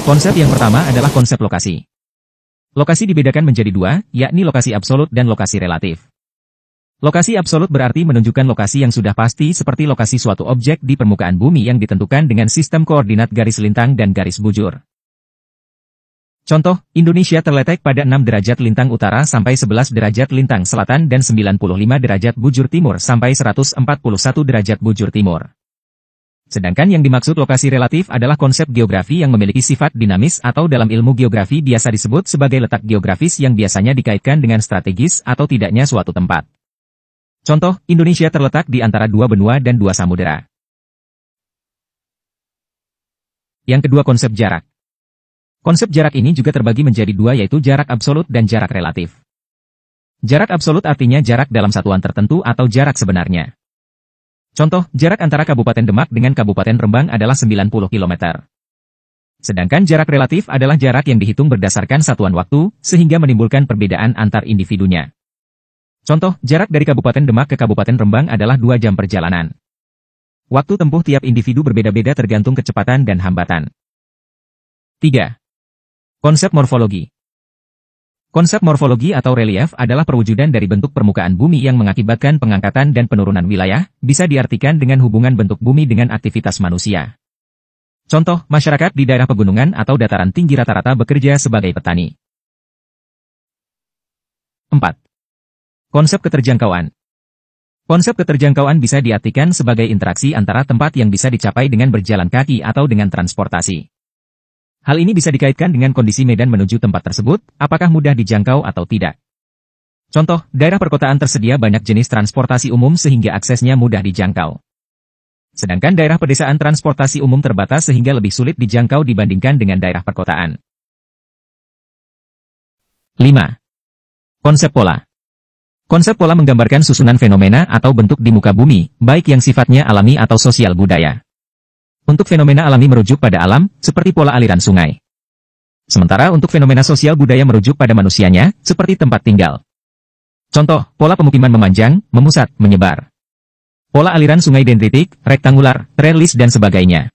Konsep yang pertama adalah konsep lokasi. Lokasi dibedakan menjadi dua, yakni lokasi absolut dan lokasi relatif. Lokasi absolut berarti menunjukkan lokasi yang sudah pasti seperti lokasi suatu objek di permukaan bumi yang ditentukan dengan sistem koordinat garis lintang dan garis bujur. Contoh, Indonesia terletak pada 6 derajat lintang utara sampai 11 derajat lintang selatan dan 95 derajat bujur timur sampai 141 derajat bujur timur. Sedangkan yang dimaksud lokasi relatif adalah konsep geografi yang memiliki sifat dinamis atau dalam ilmu geografi biasa disebut sebagai letak geografis yang biasanya dikaitkan dengan strategis atau tidaknya suatu tempat. Contoh, Indonesia terletak di antara 2 benua dan 2 samudera. Yang kedua konsep jarak. Konsep jarak ini juga terbagi menjadi dua yaitu jarak absolut dan jarak relatif. Jarak absolut artinya jarak dalam satuan tertentu atau jarak sebenarnya. Contoh, jarak antara Kabupaten Demak dengan Kabupaten Rembang adalah 90 km. Sedangkan jarak relatif adalah jarak yang dihitung berdasarkan satuan waktu, sehingga menimbulkan perbedaan antar individunya. Contoh, jarak dari Kabupaten Demak ke Kabupaten Rembang adalah 2 jam perjalanan. Waktu tempuh tiap individu berbeda-beda tergantung kecepatan dan hambatan. 3. Konsep morfologi. Konsep morfologi atau relief adalah perwujudan dari bentuk permukaan bumi yang mengakibatkan pengangkatan dan penurunan wilayah, bisa diartikan dengan hubungan bentuk bumi dengan aktivitas manusia. Contoh, masyarakat di daerah pegunungan atau dataran tinggi rata-rata bekerja sebagai petani. 4. Konsep keterjangkauan. Konsep keterjangkauan bisa diartikan sebagai interaksi antara tempat yang bisa dicapai dengan berjalan kaki atau dengan transportasi. Hal ini bisa dikaitkan dengan kondisi medan menuju tempat tersebut, apakah mudah dijangkau atau tidak. Contoh, daerah perkotaan tersedia banyak jenis transportasi umum sehingga aksesnya mudah dijangkau. Sedangkan daerah pedesaan transportasi umum terbatas sehingga lebih sulit dijangkau dibandingkan dengan daerah perkotaan. 5. Konsep pola. Konsep pola menggambarkan susunan fenomena atau bentuk di muka bumi, baik yang sifatnya alami atau sosial budaya. Untuk fenomena alami merujuk pada alam, seperti pola aliran sungai. Sementara untuk fenomena sosial budaya merujuk pada manusianya, seperti tempat tinggal. Contoh, pola pemukiman memanjang, memusat, menyebar. Pola aliran sungai dendritik, rektangular, trellis dan sebagainya.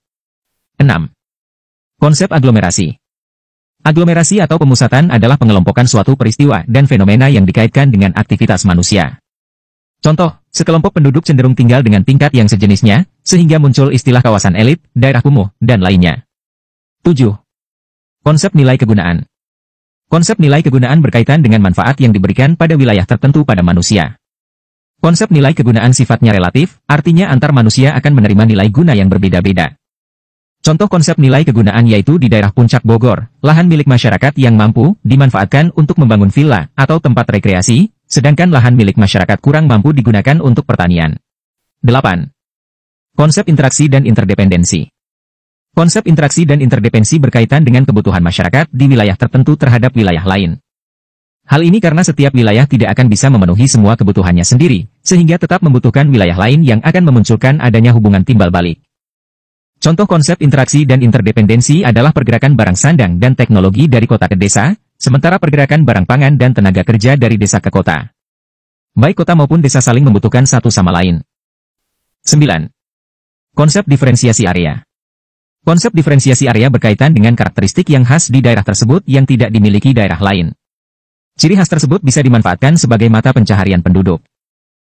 6. Konsep aglomerasi. Aglomerasi atau pemusatan adalah pengelompokan suatu peristiwa dan fenomena yang dikaitkan dengan aktivitas manusia. Contoh, sekelompok penduduk cenderung tinggal dengan tingkat yang sejenisnya, sehingga muncul istilah kawasan elit, daerah kumuh, dan lainnya. 7. Konsep nilai kegunaan. Konsep nilai kegunaan berkaitan dengan manfaat yang diberikan pada wilayah tertentu pada manusia. Konsep nilai kegunaan sifatnya relatif, artinya antar manusia akan menerima nilai guna yang berbeda-beda. Contoh konsep nilai kegunaan yaitu di daerah Puncak Bogor, lahan milik masyarakat yang mampu dimanfaatkan untuk membangun villa atau tempat rekreasi, sedangkan lahan milik masyarakat kurang mampu digunakan untuk pertanian. 8. Konsep interaksi dan interdependensi. Konsep interaksi dan interdependensi berkaitan dengan kebutuhan masyarakat di wilayah tertentu terhadap wilayah lain. Hal ini karena setiap wilayah tidak akan bisa memenuhi semua kebutuhannya sendiri, sehingga tetap membutuhkan wilayah lain yang akan memunculkan adanya hubungan timbal balik. Contoh konsep interaksi dan interdependensi adalah pergerakan barang sandang dan teknologi dari kota ke desa, sementara pergerakan barang pangan dan tenaga kerja dari desa ke kota. Baik kota maupun desa saling membutuhkan satu sama lain. 9. Konsep diferensiasi area. Konsep diferensiasi area berkaitan dengan karakteristik yang khas di daerah tersebut yang tidak dimiliki daerah lain. Ciri khas tersebut bisa dimanfaatkan sebagai mata pencaharian penduduk.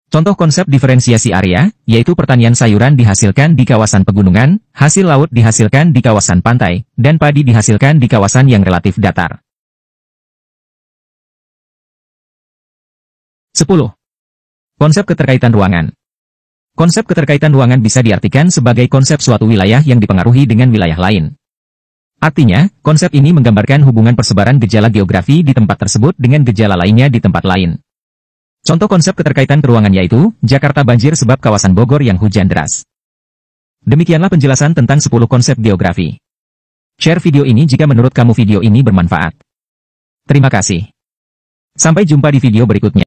Contoh konsep diferensiasi area, yaitu pertanian sayuran dihasilkan di kawasan pegunungan, hasil laut dihasilkan di kawasan pantai, dan padi dihasilkan di kawasan yang relatif datar. 10. Konsep keterkaitan ruangan. Konsep keterkaitan ruangan bisa diartikan sebagai konsep suatu wilayah yang dipengaruhi dengan wilayah lain. Artinya, konsep ini menggambarkan hubungan persebaran gejala geografi di tempat tersebut dengan gejala lainnya di tempat lain. Contoh konsep keterkaitan ruangan yaitu, Jakarta banjir sebab kawasan Bogor yang hujan deras. Demikianlah penjelasan tentang 10 konsep geografi. Share video ini jika menurut kamu video ini bermanfaat. Terima kasih. Sampai jumpa di video berikutnya.